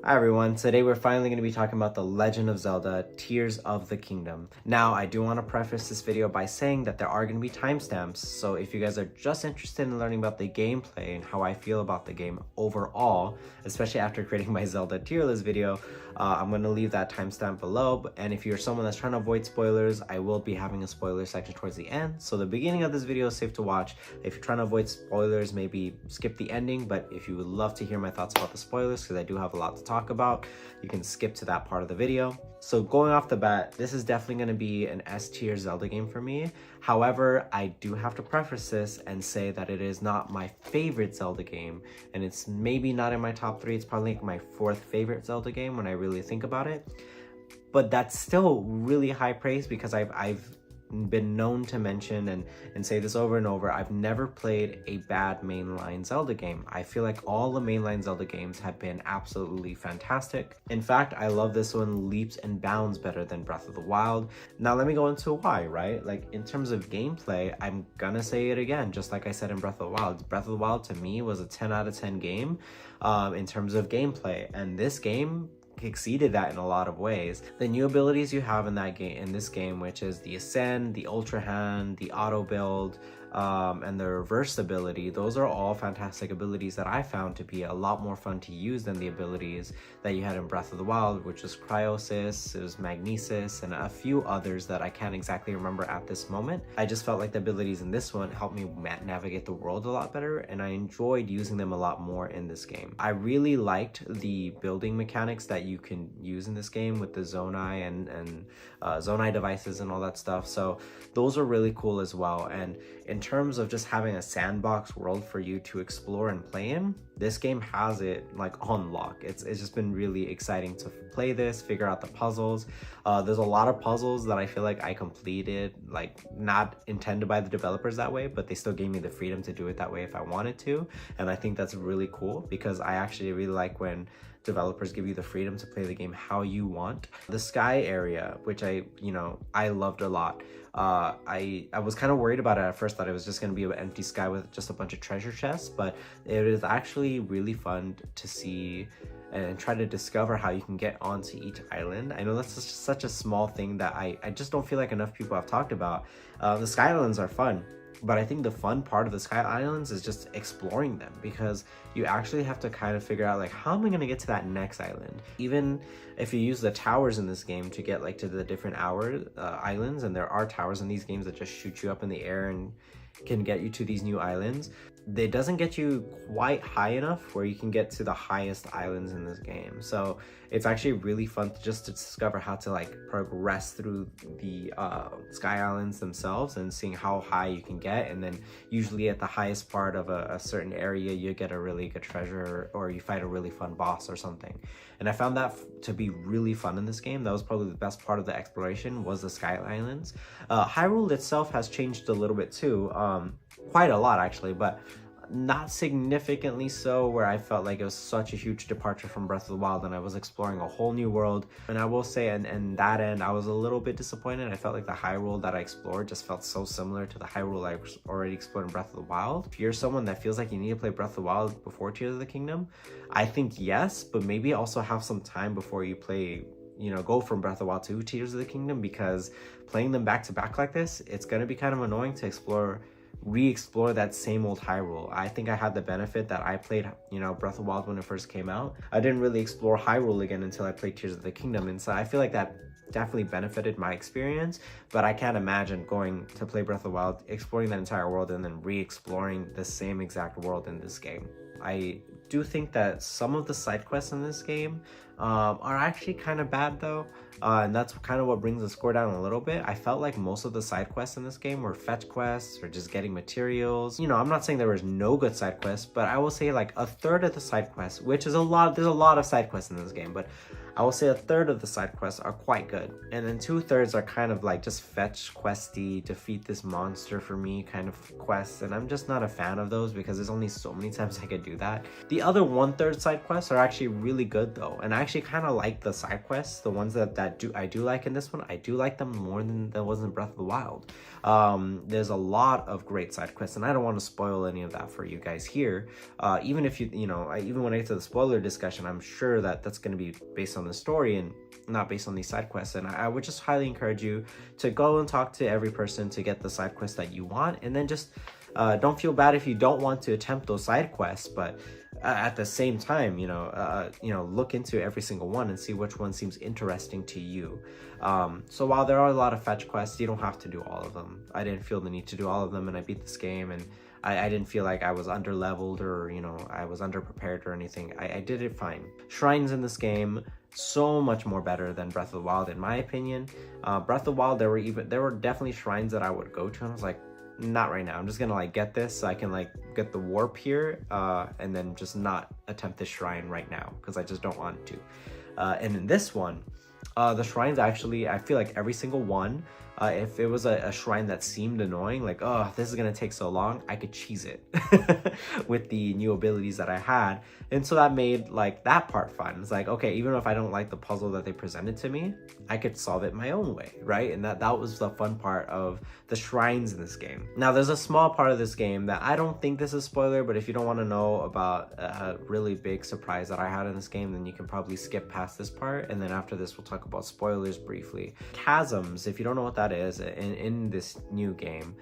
Hi everyone, today we're finally going to be talking about The Legend of Zelda Tears of the Kingdom. Now, I do want to preface this video by saying that there are going to be timestamps, so if you guys are just interested in learning about the gameplay and how I feel about the game overall, especially after creating my Zelda tier list video, I'm going to leave that timestamp below. And if you're someone that's trying to avoid spoilers, I will be having a spoiler section towards the end, so the beginning of this video is safe to watch. If you're trying to avoid spoilers, maybe skip the ending, but if you would love to hear my thoughts about the spoilers, because I do have a lot to talk about, you can skip to that part of the video. So going off the bat, this is definitely going to be an S tier Zelda game for me. However, I do have to preface this and say that it is not my favorite Zelda game, and it's maybe not in my top 3. It's probably like my 4th favorite Zelda game when I really think about it. But that's still really high praise because I've been known to mention and say this over and over. I've never played a bad mainline Zelda game. I feel like all the mainline Zelda games have been absolutely fantastic. In fact, I love this one leaps and bounds better than Breath of the Wild. Now let me go into why, right? Like in terms of gameplay, I'm gonna say it again, just like I said in Breath of the Wild. Breath of the Wild to me was a 10 out of 10 game in terms of gameplay, and this game exceeded that in a lot of ways. The new abilities you have in this game, which is the Ascend, the Ultra Hand, the Auto Build, and the Reverse ability, those are all fantastic abilities that I found to be a lot more fun to use than the abilities that you had in Breath of the Wild, which was Cryosis, it was Magnesis, and a few others that I can't exactly remember at this moment. I just felt like the abilities in this one helped me navigate the world a lot better, and I enjoyed using them a lot more in this game. I really liked the building mechanics that you can use in this game with the Zonai and Zonai Devices and all that stuff, so those are really cool as well. And in terms of just having a sandbox world for you to explore and play in, this game has it like on lock. It's just been really exciting to play this, figure out the puzzles. There's a lot of puzzles that I feel like I completed, like not intended by the developers that way, but they still gave me the freedom to do it that way if I wanted to. And I think that's really cool because I actually really like when developers give you the freedom to play the game how you want. The sky area, which I loved a lot. I was kind of worried about it at first, thought it was just going to be an empty sky with just a bunch of treasure chests, but it is actually really fun to see and try to discover how you can get onto each island. I know that's just such a small thing that I just don't feel like enough people have talked about. The sky islands are fun, but I think the fun part of the Sky Islands is just exploring them, because you actually have to kind of figure out like, how am I going to get to that next island? Even if you use the towers in this game to get like to the different islands, and there are towers in these games that just shoot you up in the air and can get you to these new islands, it doesn't get you quite high enough where you can get to the highest islands in this game. So it's actually really fun to discover how to like progress through the sky islands themselves and seeing how high you can get. And then usually at the highest part of a certain area, you get a really good treasure, or you fight a really fun boss or something. And I found that to be really fun in this game. That was probably the best part of the exploration, was the sky islands. Hyrule itself has changed a little bit too, quite a lot actually, but not significantly so where I felt like it was such a huge departure from Breath of the Wild and I was exploring a whole new world. And I will say, and that end, I was a little bit disappointed. I felt like the Hyrule that I explored just felt so similar to the Hyrule I already explored in Breath of the Wild. If you're someone that feels like you need to play Breath of the Wild before Tears of the Kingdom, I think yes, but maybe also have some time before you play, go from Breath of the Wild to Tears of the Kingdom, because playing them back to back like this, it's going to be kind of annoying to re-explore that same old Hyrule. I think I had the benefit that I played, Breath of the Wild when it first came out. I didn't really explore Hyrule again until I played Tears of the Kingdom, and so I feel like that definitely benefited my experience, but I can't imagine going to play Breath of the Wild, exploring that entire world, and then re-exploring the same exact world in this game. I do think that some of the side quests in this game are actually kind of bad though, and that's kind of what brings the score down a little bit. I felt like most of the side quests in this game were fetch quests or just getting materials. I'm not saying there was no good side quests, but I will say like a third of the side quests, which is a lot, there's a lot of side quests in this game, but I will say a third of the side quests are quite good. And then 2/3 are kind of like just fetch questy, defeat this monster for me kind of quests. And I'm just not a fan of those because there's only so many times I could do that. The other 1/3 side quests are actually really good though. And I actually kind of like the side quests, the ones that I do like in this one. I do like them more than there was in Breath of the Wild. There's a lot of great side quests, and I don't want to spoil any of that for you guys here. Even if even when I get to the spoiler discussion, I'm sure that that's going to be based on the story and not based on these side quests. And I would just highly encourage you to go and talk to every person to get the side quest that you want, and then just don't feel bad if you don't want to attempt those side quests, but at the same time, look into every single one and see which one seems interesting to you. So while there are a lot of fetch quests, you don't have to do all of them. I didn't feel the need to do all of them, and I beat this game, and I didn't feel like I was under leveled or I was underprepared or anything. I did it fine. Shrines in this game, so much more better than Breath of the Wild in my opinion. Breath of the Wild, there were definitely shrines that I would go to and I was like, not right now. I'm just gonna get this so I can get the warp here and then just not attempt this shrine right now because I just don't want to. And in this one, the shrines actually, I feel like every single one, if it was a shrine that seemed annoying, like, oh, this is gonna take so long, I could cheese it with the new abilities that I had. And so that made that part fun. It's like, okay, even if I don't like the puzzle that they presented to me, I could solve it my own way, right? And that was the fun part of the shrines in this game. Now, there's a small part of this game that I don't think this is spoiler, but if you don't want to know about a really big surprise that I had in this game, then you can probably skip past this part. And then after this, we'll talk about spoilers briefly. Chasms, if you don't know what that is, in this new game,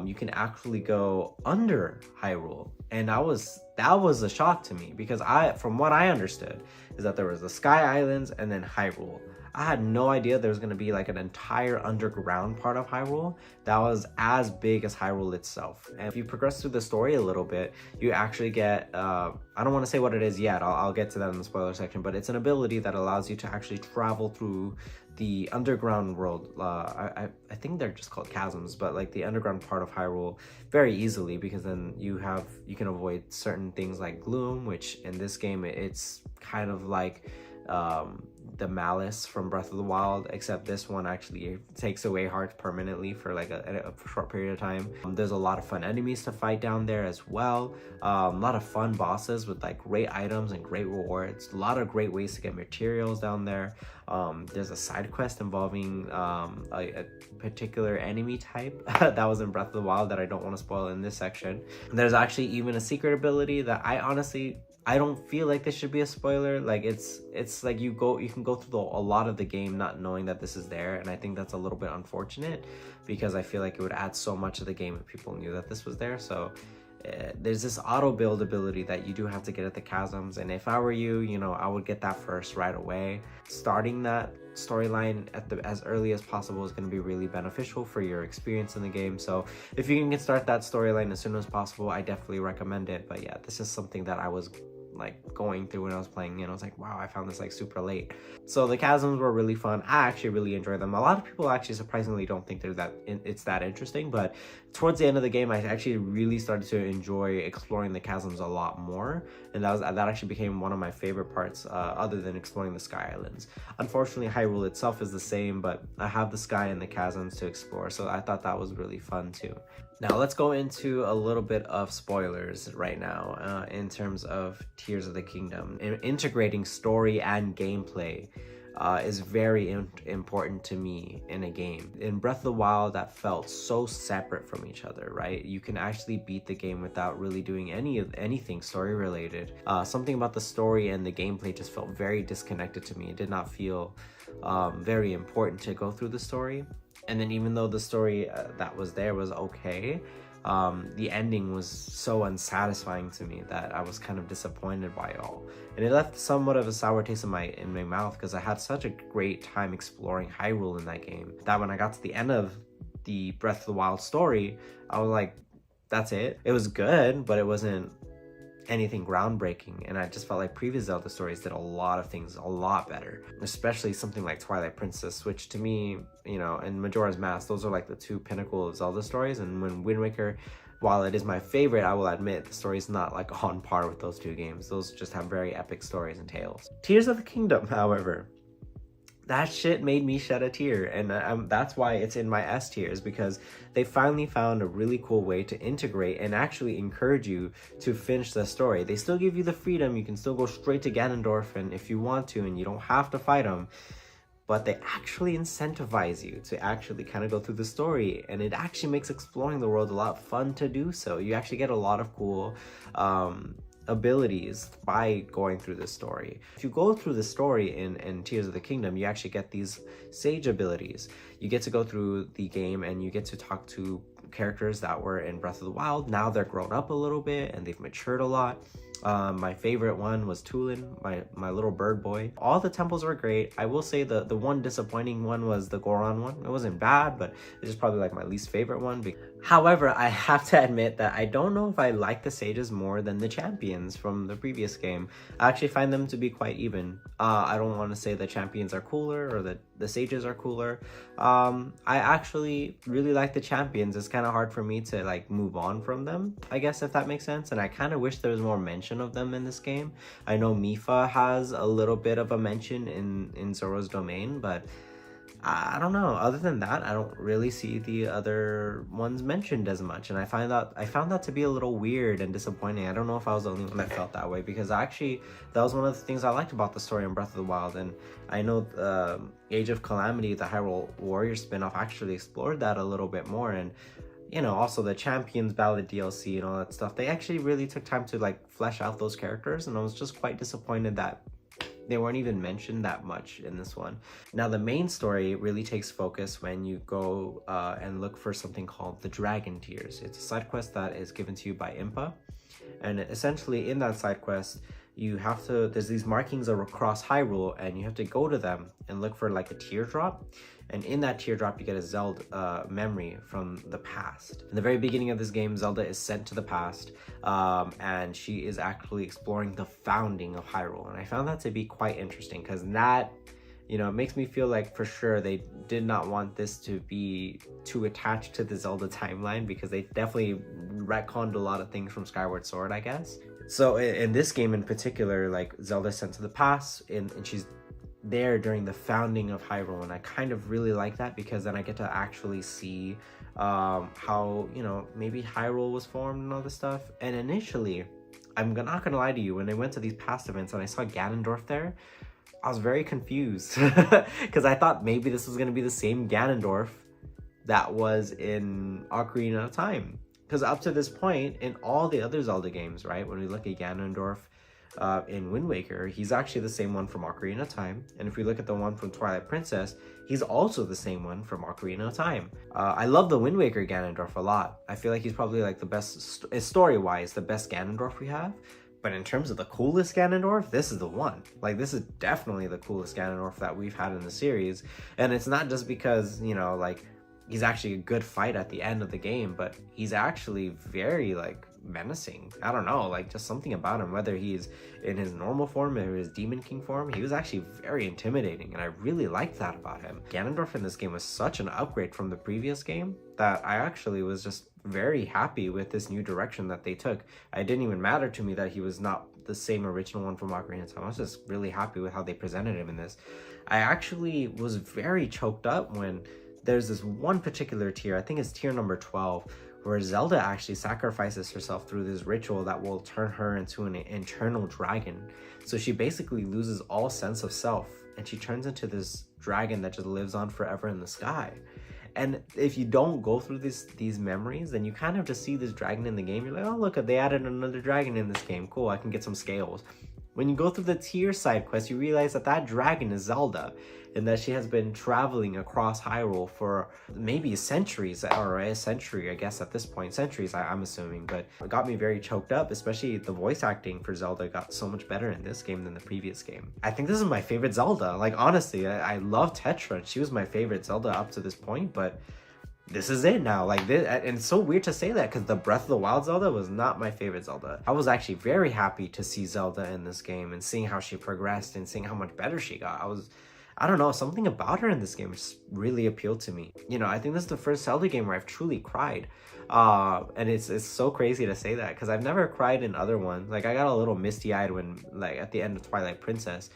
you can actually go under Hyrule, and that was a shock to me because from what I understood is that there was the Sky Islands and then Hyrule. I had no idea there was going to be an entire underground part of Hyrule that was as big as Hyrule itself. And if you progress through the story a little bit, you actually get, I don't want to say what it is yet, I'll get to that in the spoiler section, but it's an ability that allows you to actually travel through the underground world. I think they're just called chasms, but the underground part of Hyrule very easily, because then you can avoid certain things like gloom, which in this game it's kind of like the malice from Breath of the Wild, except this one actually takes away hearts permanently for a short period of time. There's a lot of fun enemies to fight down there as well. A lot of fun bosses with great items and great rewards. A lot of great ways to get materials down there. There's a side quest involving a particular enemy type that was in Breath of the Wild that I don't want to spoil in this section. There's actually even a secret ability that I don't feel like this should be a spoiler. It's like you can go through a lot of the game not knowing that this is there, and I think that's a little bit unfortunate because I feel like it would add so much to the game if people knew that this was there. So there's this auto build ability that you do have to get at the chasms, and if I were you, I would get that first right away. Starting that storyline as early as possible is going to be really beneficial for your experience in the game. So if you can start that storyline as soon as possible, I definitely recommend it. But yeah, this is something that I was going through when I was playing, I was like, wow, I found this super late. So the chasms were really fun. I actually really enjoyed them. A lot of people actually surprisingly don't think it's that interesting, but towards the end of the game, I actually really started to enjoy exploring the chasms a lot more, and that actually became one of my favorite parts, other than exploring the Sky Islands. Unfortunately, Hyrule itself is the same, but I have the sky and the chasms to explore, so I thought that was really fun too. Now let's go into a little bit of spoilers right now in terms of Tears of the Kingdom. Integrating story and gameplay is very important to me in a game. In Breath of the Wild, that felt so separate from each other, right? You can actually beat the game without really doing anything story related. Something about the story and the gameplay just felt very disconnected to me. It did not feel very important to go through the story. And then even though the story that was there was okay, the ending was so unsatisfying to me that I was kind of disappointed by it all. And it left somewhat of a sour taste in my mouth because I had such a great time exploring Hyrule in that game that when I got to the end of the Breath of the Wild story, I was like, that's it. It was good, but it wasn't anything groundbreaking, and I just felt like previous Zelda stories did a lot of things a lot better, especially something like Twilight Princess, which to me, and Majora's Mask, those are the two pinnacle of Zelda stories. And when Wind Waker, while it is my favorite, I will admit the story is not on par with those two games. Those just have very epic stories and tales. Tears of the Kingdom, however, that shit made me shed a tear, and that's why it's in my S tiers, because they finally found a really cool way to integrate and actually encourage you to finish the story. They still give you the freedom, you can still go straight to Ganondorf and if you want to, and you don't have to fight him, but they actually incentivize you to actually kind of go through the story, and it actually makes exploring the world a lot fun to do so. You actually get a lot of cool abilities by going through the story. If you go through the story in Tears of the Kingdom, you actually get these sage abilities. You get to go through the game and you get to talk to characters that were in Breath of the Wild. Now they're grown up a little bit and they've matured a lot. My favorite one was Tulin, my little bird boy. All the temples were great. I will say the one disappointing one was the Goron one. It wasn't bad, but it's just probably like my least favorite one. However, I have to admit that I don't know if I like the sages more than the champions from the previous game. I actually find them to be quite even. I don't want to say the champions are cooler or that the sages are cooler. I actually really like the champions. It's kind of hard for me to like move on from them, I guess, if that makes sense. And I kind of wish there was more mention of them in this game. I know Mipha has a little bit of a mention in Zora's Domain, but I don't know. Other than that, I don't really see the other ones mentioned as much, and I found that to be a little weird and disappointing. I don't know if I was the only one that felt that way, because actually that was one of the things I liked about the story in Breath of the Wild. And I know Age of Calamity, the Hyrule Warrior spin-off, actually explored that a little bit more, and you know, also the Champions Ballad DLC and all that stuff. They actually really took time to like flesh out those characters, and I was just quite disappointed that they weren't even mentioned that much in this one. Now, the main story really takes focus when you go and look for something called the Dragon Tears. It's a side quest that is given to you by Impa. And essentially in that side quest, you have to, there's these markings across Hyrule, and you have to go to them and look for like a teardrop. And in that teardrop, you get a Zelda memory from the past. In the very beginning of this game, Zelda is sent to the past, and she is actually exploring the founding of Hyrule. And I found that to be quite interesting, because that, you know, it makes me feel like for sure they did not want this to be too attached to the Zelda timeline, because they definitely retconned a lot of things from Skyward Sword, I guess. So in this game in particular, like Zelda's sent to the past, and she's there during the founding of Hyrule, and I kind of really like that, because then I get to actually see how, you know, maybe Hyrule was formed and all this stuff. And initially, I'm not gonna lie to you, when I went to these past events and I saw Ganondorf there, I was very confused because I thought maybe this was gonna be the same Ganondorf that was in Ocarina of Time. Because up to this point, in all the other Zelda games, right, when we look at Ganondorf in Wind Waker, he's actually the same one from Ocarina of Time. And if we look at the one from Twilight Princess, he's also the same one from Ocarina of Time. I love the Wind Waker Ganondorf a lot. I feel like he's probably like the best, story-wise, the best Ganondorf we have. But in terms of the coolest Ganondorf, this is the one. Like, this is definitely the coolest Ganondorf that we've had in the series. And it's not just because, you know, like, he's actually a good fight at the end of the game, but he's actually very, like, menacing. I don't know, like, just something about him, whether he's in his normal form or his Demon King form, he was actually very intimidating, and I really liked that about him. Ganondorf in this game was such an upgrade from the previous game that I actually was just very happy with this new direction that they took. It didn't even matter to me that he was not the same original one from Ocarina of Time. I was just really happy with how they presented him in this. I actually was very choked up when there's this one particular tier, I think it's tier number 12, where Zelda actually sacrifices herself through this ritual that will turn her into an eternal dragon. So she basically loses all sense of self, and she turns into this dragon that just lives on forever in the sky. And if you don't go through these memories, then you kind of just see this dragon in the game. You're like, oh, look, they added another dragon in this game. Cool, I can get some scales. When you go through the tier side quest, you realize that that dragon is Zelda, and that she has been traveling across Hyrule for maybe centuries, or a century, I guess at this point, centuries, I'm assuming. But it got me very choked up, especially the voice acting for Zelda got so much better in this game than the previous game. I think this is my favorite Zelda. Like, honestly, I love Tetra. She was my favorite Zelda up to this point, but this is it now. Like, this, and it's so weird to say that, because the Breath of the Wild Zelda was not my favorite Zelda. I was actually very happy to see Zelda in this game and seeing how she progressed and seeing how much better she got. I don't know, something about her in this game just really appealed to me. You know, I think this is the first Zelda game where I've truly cried. And it's so crazy to say that, because I've never cried in other ones. Like, I got a little misty-eyed when, like, at the end of Twilight Princess.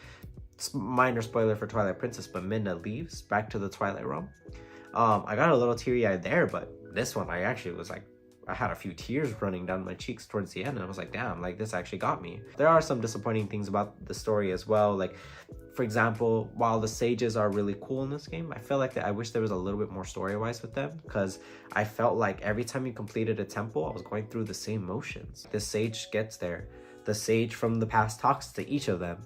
minor spoiler for Twilight Princess, but Midna leaves back to the Twilight Realm. I got a little teary-eyed there, but this one I actually was like, I had a few tears running down my cheeks towards the end, and I was like, damn, like this actually got me. There are some disappointing things about the story as well. Like, for example, while the sages are really cool in this game, I feel like I wish there was a little bit more story-wise with them, because I felt like every time you completed a temple, I was going through the same motions. The sage gets there. The sage from the past talks to each of them.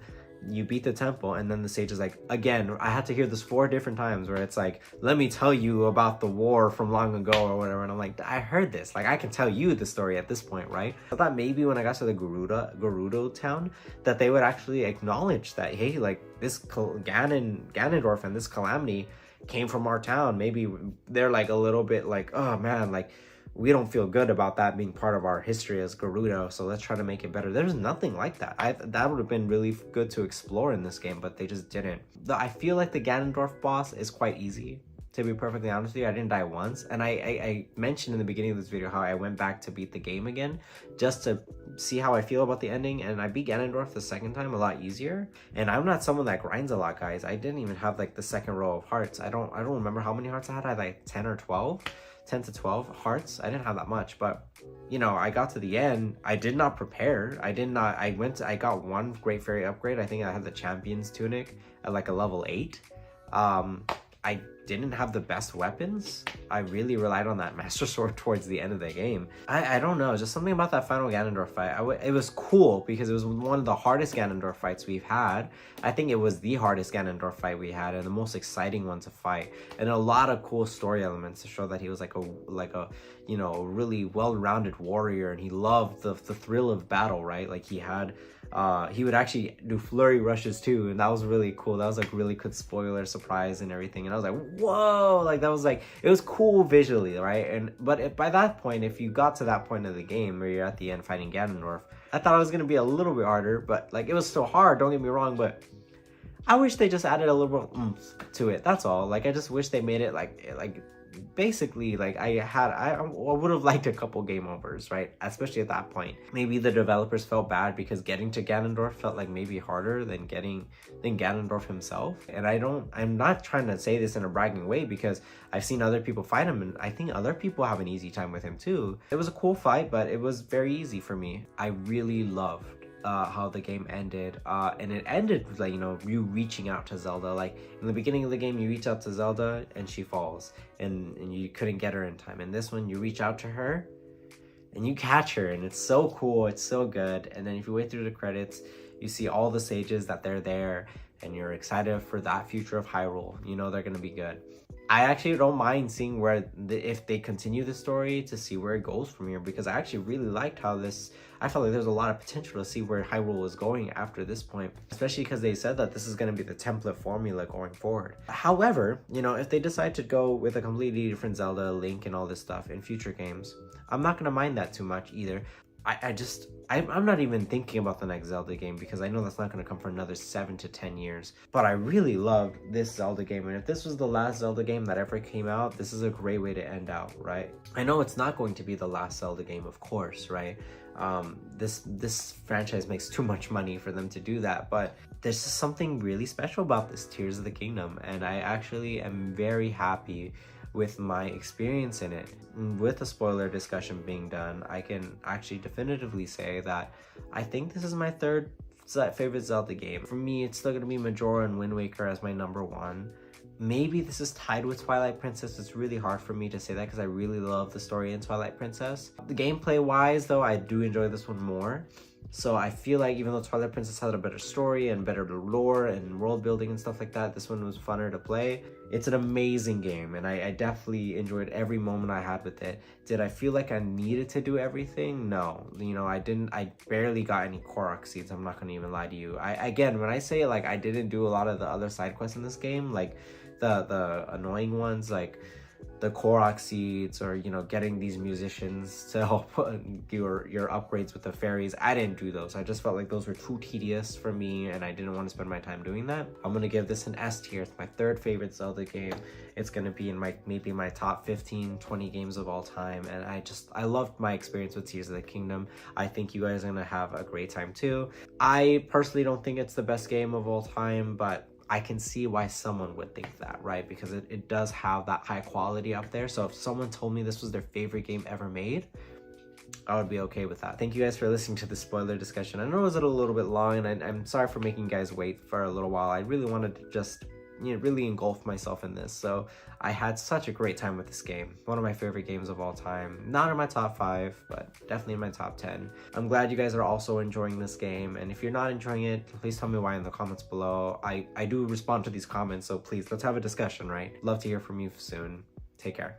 You beat the temple, and then the sage is like, again, I had to hear this 4 different times where it's like, let me tell you about the war from long ago or whatever, and I'm like, I heard this, like I can tell you the story at this point, right? I thought maybe when I got to the Gerudo town that they would actually acknowledge that, hey, like this Ganondorf and this calamity came from our town. Maybe they're like a little bit like, oh man, like we don't feel good about that being part of our history as Gerudo, so let's try to make it better. There's nothing like that. That would have been really good to explore in this game, but they just didn't. I feel like the Ganondorf boss is quite easy, to be perfectly honest with you. I didn't die once, and I mentioned in the beginning of this video how I went back to beat the game again just to see how I feel about the ending, and I beat Ganondorf the second time a lot easier. And I'm not someone that grinds a lot, guys. I didn't even have like the second row of hearts. I don't remember how many hearts I had. I had like 10 or 12. 10 to 12 hearts. I didn't have that much, but you know, I got to the end. I did not prepare. I got one Great Fairy upgrade. I think I had the Champion's Tunic at like a level 8. I didn't have the best weapons. I really relied on that Master Sword towards the end of the game. I don't know, just something about that final Ganondorf fight. It was cool because it was one of the hardest Ganondorf fights we've had. I think it was the hardest Ganondorf fight we had and the most exciting one to fight. And a lot of cool story elements to show that he was like a you know, really well-rounded warrior, and he loved the thrill of battle, right? Like he would actually do flurry rushes too, and that was really cool. That was like really good spoiler surprise and everything, and I was like, whoa, like that was like, it was cool visually, right? But by that point, if you got to that point of the game where you're at the end fighting Ganondorf, I thought it was gonna be a little bit harder, but like it was still hard, don't get me wrong, but I wish they just added a little bit oomph to it. That's all. Like I just wish they made it like basically, like I would have liked a couple game overs, right? Especially at that point. Maybe the developers felt bad because getting to Ganondorf felt like maybe harder than Ganondorf himself. And I'm not trying to say this in a bragging way, because I've seen other people fight him, and I think other people have an easy time with him too. It was a cool fight, but it was very easy for me. I really loved how the game ended, and it ended with, like, you know, you reaching out to Zelda. Like in the beginning of the game, you reach out to Zelda and she falls, and you couldn't get her in time. And this one, you reach out to her and you catch her, and it's so cool, it's so good. And then if you wait through the credits, you see all the sages that they're there, and you're excited for that future of Hyrule. You know they're gonna be good. I actually don't mind seeing if they continue the story, to see where it goes from here, because I actually really liked how I felt like there's a lot of potential to see where Hyrule is going after this point, especially because they said that this is going to be the template formula going forward. However, you know, if they decide to go with a completely different Zelda, Link, and all this stuff in future games, I'm not going to mind that too much either. I'm not even thinking about the next Zelda game, because I know that's not going to come for another 7 to 10 years. But I really loved this Zelda game, and if this was the last Zelda game that ever came out, this is a great way to end out, right? I know it's not going to be the last Zelda game, of course, right? This franchise makes too much money for them to do that, but there's just something really special about this Tears of the Kingdom, and I actually am very happy with my experience in it. With the spoiler discussion being done, I can actually definitively say that I think this is my third favorite Zelda game. For me, it's still gonna be Majora and Wind Waker as my #1. Maybe this is tied with Twilight Princess. It's really hard for me to say that because I really love the story in Twilight Princess. The gameplay wise though, I do enjoy this one more. So I feel like even though Twilight Princess had a better story and better lore and world building and stuff like that, this one was funner to play. It's an amazing game, and I definitely enjoyed every moment I had with it. Did I feel like I needed to do everything? No. You know, I barely got any Korok seeds, I'm not gonna even lie to you. Again, when I say like I didn't do a lot of the other side quests in this game, like the annoying ones, like the Korok seeds, or you know, getting these musicians to help your upgrades with the fairies. I didn't do those. I just felt like those were too tedious for me, and I didn't want to spend my time doing that. I'm gonna give this an S tier. It's my third favorite Zelda game. It's gonna be in maybe my top 15-20 games of all time, and I loved my experience with Tears of the Kingdom. I think you guys are gonna have a great time too. I personally don't think it's the best game of all time, but I can see why someone would think that, right? Because it does have that high quality up there. So if someone told me this was their favorite game ever made, I would be okay with that. Thank you guys for listening to the spoiler discussion. I know it was a little bit long, and I'm sorry for making you guys wait for a little while. I really wanted to just, you know, really engulf myself in this. So I had such a great time with this game. One of my favorite games of all time. Not in my top 5, but definitely in my top 10. I'm glad you guys are also enjoying this game, and if you're not enjoying it, please tell me why in the comments below. I do respond to these comments, so please, let's have a discussion, right? Love to hear from you soon. Take care.